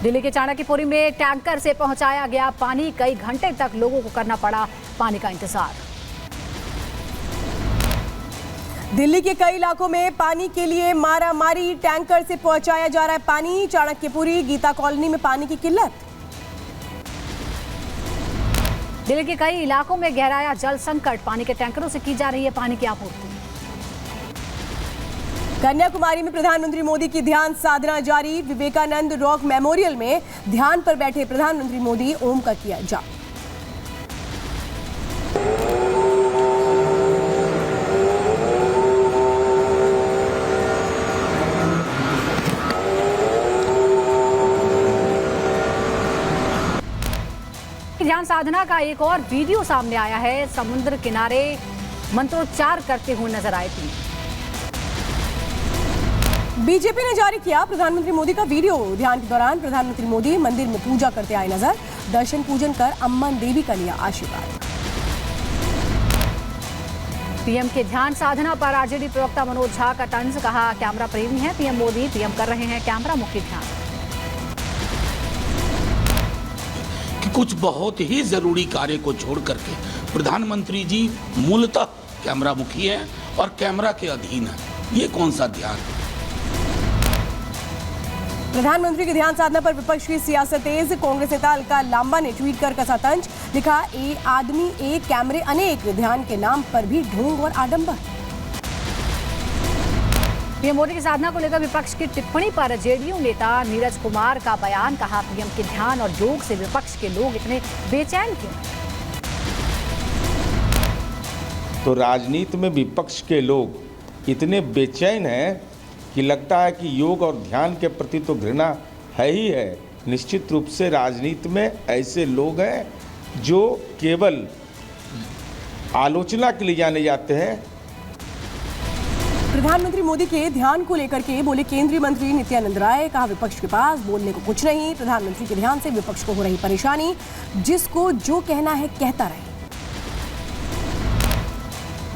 दिल्ली के चाणक्यपुरी में टैंकर से पहुंचाया गया पानी, कई घंटे तक लोगों को करना पड़ा पानी का इंतजार। दिल्ली के कई इलाकों में पानी के लिए मारामारी, टैंकर से पहुंचाया जा रहा है पानी। चाणक्यपुरी गीता कॉलोनी में पानी की किल्लत। दिल्ली के कई इलाकों में गहराया जल संकट, पानी के टैंकरों से की जा रही है पानी की आपूर्ति। कन्याकुमारी में प्रधानमंत्री मोदी की ध्यान साधना जारी। विवेकानंद रॉक मेमोरियल में ध्यान पर बैठे प्रधानमंत्री मोदी ओम का किया जाप। ध्यान साधना का एक और वीडियो सामने आया है। समुद्र किनारे मंत्रोच्चार करते हुए नजर आए थे। बीजेपी ने जारी किया प्रधानमंत्री मोदी का वीडियो। ध्यान के दौरान प्रधानमंत्री मोदी मंदिर में पूजा करते आए नजर। दर्शन पूजन कर अम्मन देवी का लिया आशीर्वाद। पीएम के ध्यान साधना पर आरजेडी प्रवक्ता मनोज झा का तंज, कहा कैमरा प्रेमी है पीएम मोदी, पीएम कर रहे हैं कैमरा मुखी ध्यान। कि कुछ बहुत ही जरूरी कार्य को छोड़ करके प्रधानमंत्री जी मूलतः कैमरा मुखी है और कैमरा के अधीन है, ये कौन सा ध्यान? प्रधानमंत्री के ध्यान साधना पर विपक्ष की सियासत तेज। कांग्रेस नेता अलका लांबा ने ट्वीट कर कसा तंज, लिखा ए आदमी एक कैमरे अनेक, ध्यान के नाम पर भी ढोंग और आडंबर। पीएम मोदी की साधना को लेकर विपक्ष की टिप्पणी पर जेडीयू नेता नीरज कुमार का बयान, कहा पीएम के ध्यान और योग से विपक्ष के लोग इतने बेचैन क्यों? तो राजनीति में विपक्ष के लोग इतने बेचैन हैं कि लगता है कि योग और ध्यान के प्रति तो घृणा है ही है। निश्चित रूप से राजनीति में ऐसे लोग हैं जो केवल आलोचना के लिए जाने जाते हैं। प्रधानमंत्री मोदी के ध्यान को लेकर के बोले केंद्रीय मंत्री नित्यानंद राय, कहा विपक्ष के पास बोलने को कुछ नहीं। प्रधानमंत्री के ध्यान से विपक्ष को हो रही परेशानी, जिसको जो कहना है कहता रहे।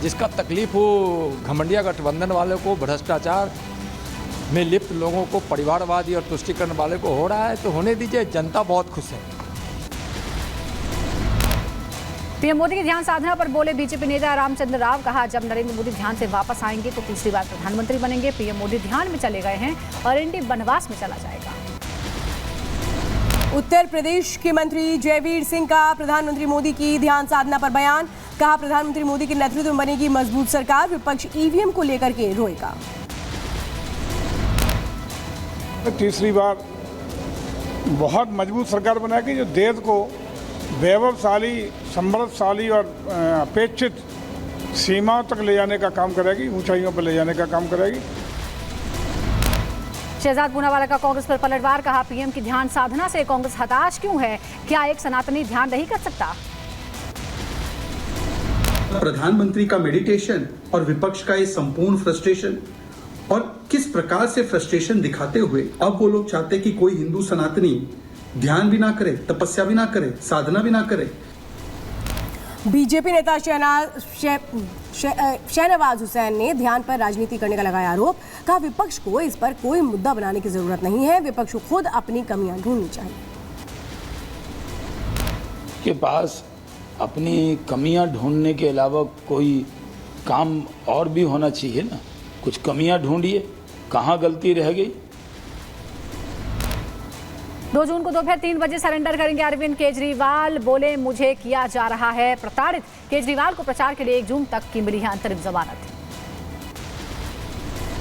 जिसका तकलीफ हो घमंडिया गठबंधन वाले को, भ्रष्टाचार में लिप्त लोगों को, परिवारवादी और तुष्टीकरण वाले को हो रहा है, तो होने दीजिए, जनता बहुत खुश है। पीएम मोदी की ध्यान साधना पर बोले बीजेपी नेता रामचंद्र राव, कहा जब नरेंद्र मोदी ध्यान से वापस आएंगे तो तीसरी बार प्रधानमंत्री बनेंगे। पीएम मोदी ध्यान में चले गए हैं और इंडी वनवास में चला जाएगा। उत्तर प्रदेश के मंत्री जयवीर सिंह का प्रधानमंत्री मोदी की ध्यान साधना पर बयान, कहा प्रधानमंत्री मोदी के नेतृत्व में बनेगी मजबूत सरकार, विपक्ष ईवीएम को लेकर के रोएगा। तीसरी बार बहुत मजबूत सरकार बनाएगी जो देश को वैभवशाली, समृद्धशाली और अपेक्षित सीमाओं तक ले जाने का काम करेगी, ऊंचाइयों पर ले जाने का काम करेगी। शहजाद पूनावाला का कांग्रेस पर पलटवार, कहा पीएम की ध्यान साधना से कांग्रेस हताश क्यों है, क्या एक सनातनी ध्यान नहीं कर सकता? प्रधानमंत्री का मेडिटेशन और विपक्ष का ये संपूर्ण फ्रस्ट्रेशन, और किस प्रकार से फ्रस्ट्रेशन दिखाते हुए अब वो लोग चाहते कि कोई हिंदू सनातनी ध्यान भी ना करे, तपस्या भी ना करे, साधना भी ना करे। बीजेपी नेता शहनवाज हुसैन ने ध्यान पर राजनीति करने का लगाया आरोप, कहा विपक्ष को इस पर कोई मुद्दा बनाने की जरूरत नहीं है, विपक्ष को खुद अपनी कमियां ढूंढनी चाहिए। के पास अपनी कमियां ढूंढने के अलावा कोई काम और भी होना चाहिए ना। कुछ कमियां ढूंढिए, कहाँ गलती रह गई। 2 जून को दोपहर 3 बजे सरेंडर करेंगे अरविंद केजरीवाल, बोले मुझे किया जा रहा है प्रताड़ित। केजरीवाल को प्रचार के लिए 1 जून तक की मिली है अंतरिम जमानत।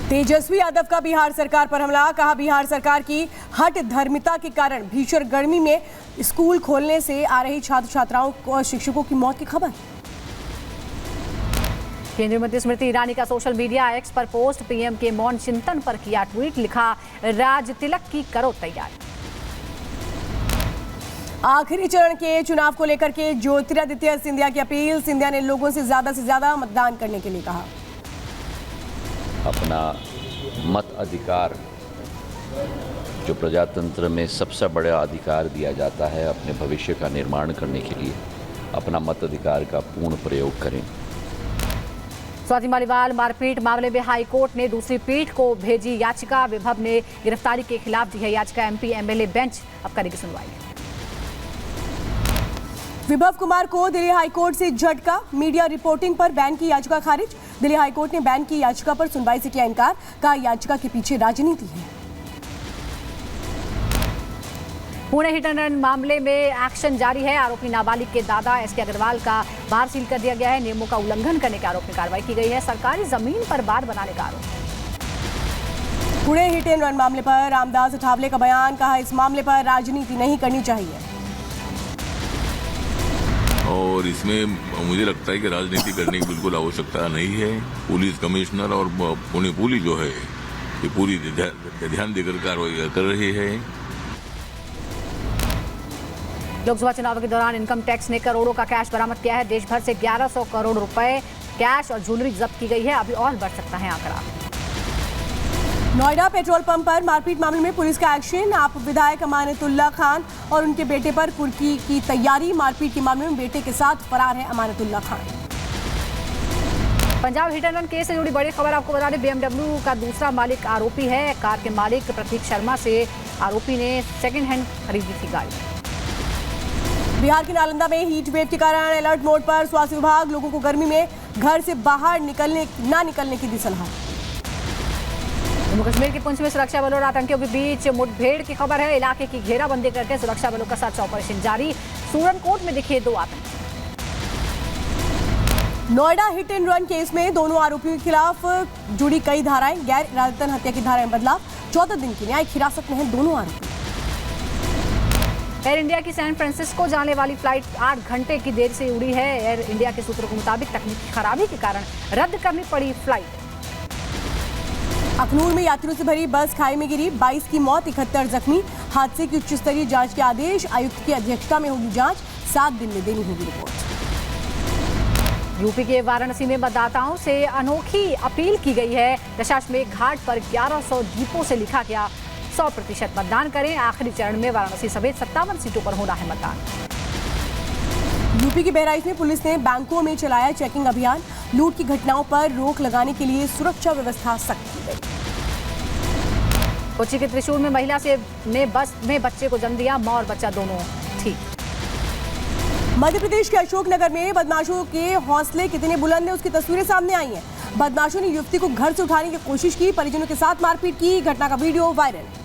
तेजस्वी यादव का बिहार सरकार पर हमला, कहा बिहार सरकार की हठ धर्मिता के कारण भीषण गर्मी में स्कूल खोलने से आ रही छात्र छात्राओं और शिक्षकों की मौत की खबर। केंद्रीय मंत्री स्मृति ईरानी का सोशल मीडिया एक्स पर पोस्ट, पीएम के मौन चिंतन पर किया ट्वीट, लिखा राज तिलक की करो तैयारी। आखिरी चरण के चुनाव को लेकर के ज्योतिरादित्य सिंधिया की अपील, सिंधिया ने लोगों से ज्यादा मतदान करने के लिए कहा। अपना मत अधिकार, जो प्रजातंत्र में सबसे बड़ा अधिकार दिया जाता है अपने भविष्य का निर्माण करने के लिए, अपना मत अधिकार का पूर्ण प्रयोग करें। स्वाति मालीवाल मारपीट मामले में हाई कोर्ट ने दूसरी पीठ को भेजी याचिका। विभव ने गिरफ्तारी के खिलाफ दी है याचिका। एमपी एमएलए बेंच अब करेगी सुनवाई। विभव कुमार को दिल्ली हाईकोर्ट से झटका। मीडिया रिपोर्टिंग पर बैन की याचिका खारिज। दिल्ली हाईकोर्ट ने बैन की याचिका पर सुनवाई से किया इनकार। कहा याचिका के पीछे राजनीति है। पुणे हिट एंड रन मामले में एक्शन जारी है। आरोपी नाबालिग के दादा एसके अग्रवाल का बार सील कर दिया गया है। नियमों का उल्लंघन करने के आरोप में कार्रवाई की गई है। सरकारी जमीन पर बार बनाने का आरोप। पुणे हिट एंड रन मामले पर रामदास अठावले का बयान। कहा इस मामले पर राजनीति नहीं करनी चाहिए और इसमें मुझे लगता है कि राजनीति करने की बिल्कुल आवश्यकता नहीं है। पुलिस कमिश्नर और पुणे पुलिस जो है ये पूरी ध्यान देकर कार्रवाई कर रही है। लोकसभा चुनाव के दौरान इनकम टैक्स ने करोड़ों का कैश बरामद किया है। देश भर से 1100 करोड़ रुपए कैश और ज्वेलरी जब्त की गई है। अभी और बढ़ सकता है आंकड़ा। नोएडा पेट्रोल पंप पर मारपीट मामले में पुलिस का एक्शन। आप विधायक अमानतुल्लाह खान और उनके बेटे पर कुर्की की तैयारी। मारपीट के मामले में बेटे के साथ फरार है Amanatullah Khan. Punjab hit and run case से जुड़ी बड़ी खबर आपको बता दें। BMW का दूसरा मालिक आरोपी है। कार के मालिक प्रतीक शर्मा से आरोपी ने सेकेंड हैंड खरीदी थी गाड़ी। बिहार के नालंदा में हीट वेव के कारण अलर्ट मोड पर स्वास्थ्य विभाग। लोगों को गर्मी में घर से बाहर ना निकलने की दी सलाह। जम्मू कश्मीर के पुंछ में सुरक्षा बलों और आतंकियों के बीच मुठभेड़ की खबर है। इलाके की घेराबंदी करके सुरक्षा बलों का सर्च ऑपरेशन जारी। सूरनकोट में दिखे 2 आतंकी। Noida hit and run case में दोनों आरोपियों के खिलाफ जुड़ी कई धाराएं। गैर इरादतन हत्या की धारा में बदलाव। 14 दिन की न्यायिक हिरासत में है दोनों आरोपी। एयर इंडिया की सैन फ्रांसिस्को जाने वाली फ्लाइट 8 घंटे की देर से उड़ी है। एयर इंडिया के सूत्रों के मुताबिक तकनीकी खराबी के कारण रद्द करनी पड़ी फ्लाइट। अखनूर में यात्रियों से भरी बस खाई में गिरी। 22 की मौत, 71 जख्मी। हादसे की उच्च स्तरीय जांच के आदेश। आयुक्त की अध्यक्षता में होगी जांच। 7 दिन में देनी होगी रिपोर्ट। यूपी के वाराणसी में मतदाताओं से अनोखी अपील की गई है। दशाश्वमेध घाट पर 1100 दीपों से लिखा गया 100% मतदान करें। आखिरी चरण में वाराणसी समेत 57 सीटों पर होना है मतदान। यूपी के बहराइच में पुलिस ने बैंकों में चलाया चेकिंग अभियान। लूट की घटनाओं पर रोक लगाने के लिए सुरक्षा व्यवस्था सख्त की गई। कोच्चि के त्रिशूर में महिला ने बस में बच्चे को जन्म दिया। मां और बच्चा दोनों ठीक। मध्य प्रदेश के अशोकनगर में बदमाशों के हौसले कितने बुलंद है उसकी तस्वीरें सामने आई हैं। बदमाशों ने युवती को घर से उठाने की कोशिश की। परिजनों के साथ मारपीट की। घटना का वीडियो वायरल।